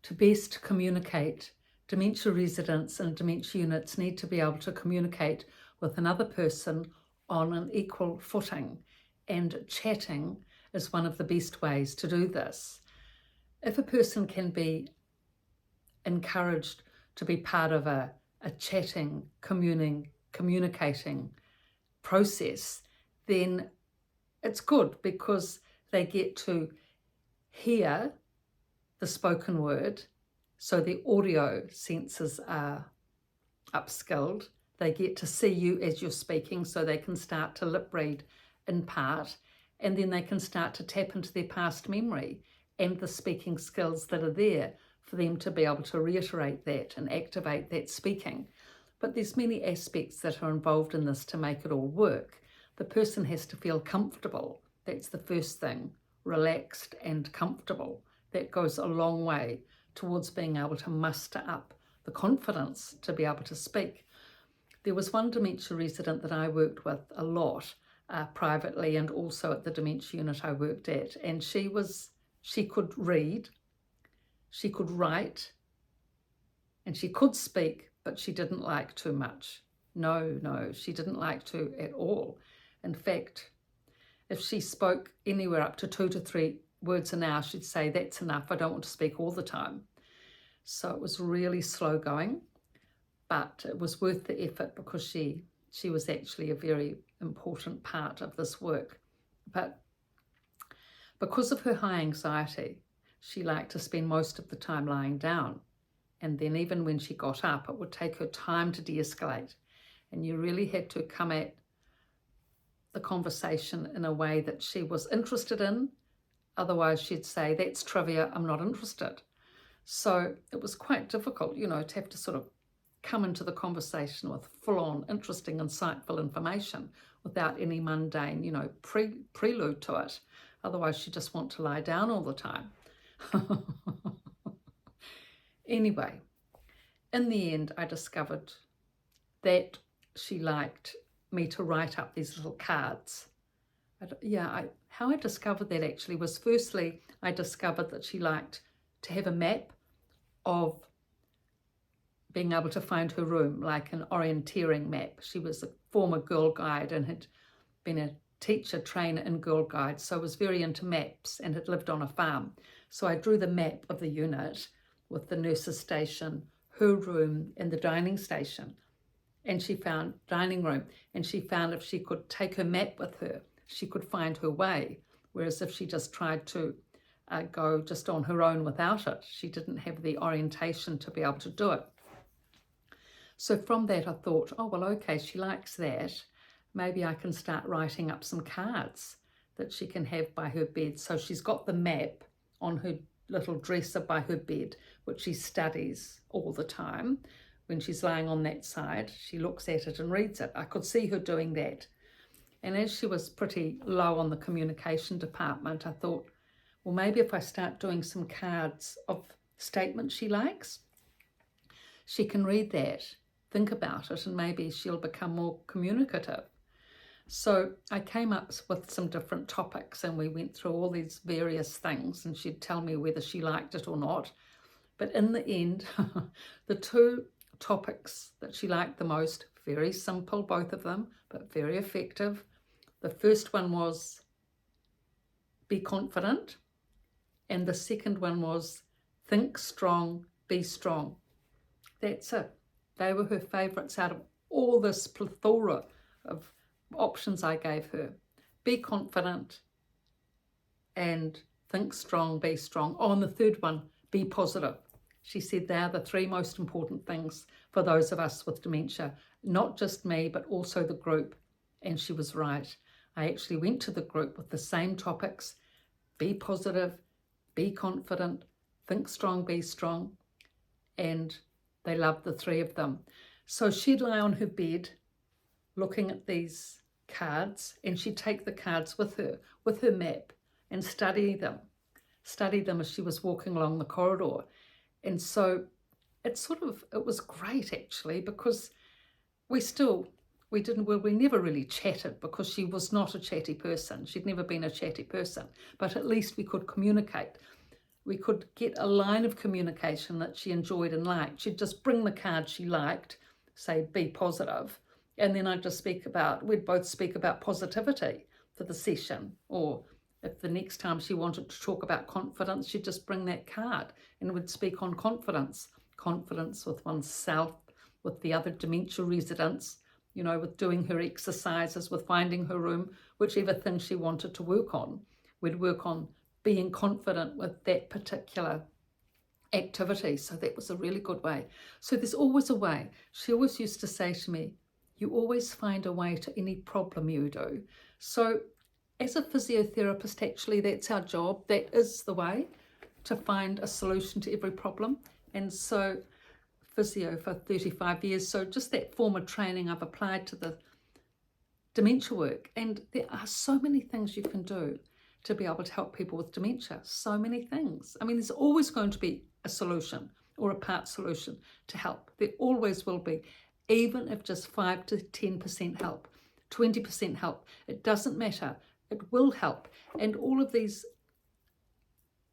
to best communicate, dementia residents and dementia units need to be able to communicate with another person on an equal footing, and chatting is one of the best ways to do this. If a person can be encouraged to be part of a chatting, communicating process, then it's good because they get to hear the spoken word, so the audio senses are upskilled. They get to see you as you're speaking, so they can start to lip read in part, and then they can start to tap into their past memory and the speaking skills that are there for them to be able to reiterate that and activate that speaking. But there's many aspects that are involved in this to make it all work. The person has to feel comfortable. That's the first thing, relaxed and comfortable. That goes a long way towards being able to muster up the confidence to be able to speak. There was one dementia resident that I worked with a lot privately, and also at the dementia unit I worked at, and she could read, she could write, and she could speak, but she didn't like too much. No, she didn't like to at all. In fact, if she spoke anywhere up to 2 to 3 words an hour, she'd say, that's enough, I don't want to speak all the time. So it was really slow going, but it was worth the effort because she was actually a very important part of this work. But because of her high anxiety, she liked to spend most of the time lying down. And then even when she got up, it would take her time to de-escalate. And you really had to come at the conversation in a way that she was interested in. Otherwise, she'd say, that's trivia, I'm not interested. So it was quite difficult, to have to sort of come into the conversation with full-on, interesting, insightful information without any mundane, prelude to it. Otherwise, she'd just want to lie down all the time. Anyway, in the end, I discovered that she liked me to write up these little cards. How I discovered that actually was, firstly, I discovered that she liked to have a map of being able to find her room, like an orienteering map. She was a former Girl Guide and had been a teacher trainer in Girl Guide, so was very into maps and had lived on a farm. So I drew the map of the unit with the nurse's station, her room, and the dining station. And she found dining room, and she found if she could take her map with her, she could find her way. Whereas if she just tried to go just on her own without it, she didn't have the orientation to be able to do it. So from that I thought, oh, well, okay, she likes that. Maybe I can start writing up some cards that she can have by her bed. So she's got the map on her little dresser by her bed, which she studies all the time. When she's lying on that side, she looks at it and reads it. I could see her doing that. And as she was pretty low on the communication department, I thought, well, maybe if I start doing some cards of statements she likes, she can read that, think about it, and maybe she'll become more communicative. So I came up with some different topics, and we went through all these various things, and she'd tell me whether she liked it or not. But in the end, the 2 topics that she liked the most, very simple, both of them, but very effective. The first one was be confident, and the second one was think strong, be strong. That's it. They were her favourites out of all this plethora of options I gave her. Be confident and think strong, be strong. Oh, and the third one, be positive. She said they are the 3 most important things for those of us with dementia, not just me, but also the group. And she was right. I actually went to the group with the same topics: be positive, be confident, think strong, be strong. And they loved the 3 of them. So she'd lie on her bed looking at these cards, and she'd take the cards with her map, and study them as she was walking along the corridor. And so it was great actually, because we never really chatted, because she was not a chatty person. She'd never been a chatty person, but at least we could communicate. we could get a line of communication that she enjoyed and liked. She'd just bring the card she liked, say, be positive, and then we'd both speak about positivity for the session. Or if the next time she wanted to talk about confidence, she'd just bring that card and would speak on confidence with oneself, with the other dementia residents, with doing her exercises, with finding her room, whichever thing she wanted to work on. We'd work on being confident with that particular activity. So that was a really good way. So there's always a way. She always used to say to me, you always find a way to any problem you do. So as a physiotherapist, actually, that's our job. That is the way to find a solution to every problem. And so physio for 35 years. So just that form of training I've applied to the dementia work. And there are so many things you can do to be able to help people with dementia. So many things. I mean, there's always going to be a solution or a part solution to help. There always will be, even if just 5 to 10% help, 20% help. It doesn't matter. It will help. And all of these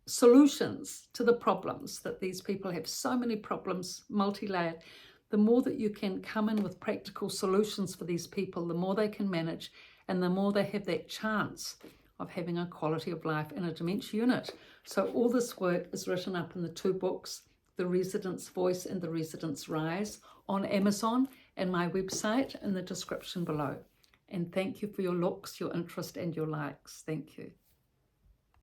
solutions to the problems that these people have, so many problems, multi-layered, the more that you can come in with practical solutions for these people, the more they can manage and the more they have that chance of having a quality of life in a dementia unit. So all this work is written up in the 2 books, The Resident's Voice and The Resident's Rise, on Amazon, and my website in the description below. And thank you for your looks, your interest and your likes. Thank you.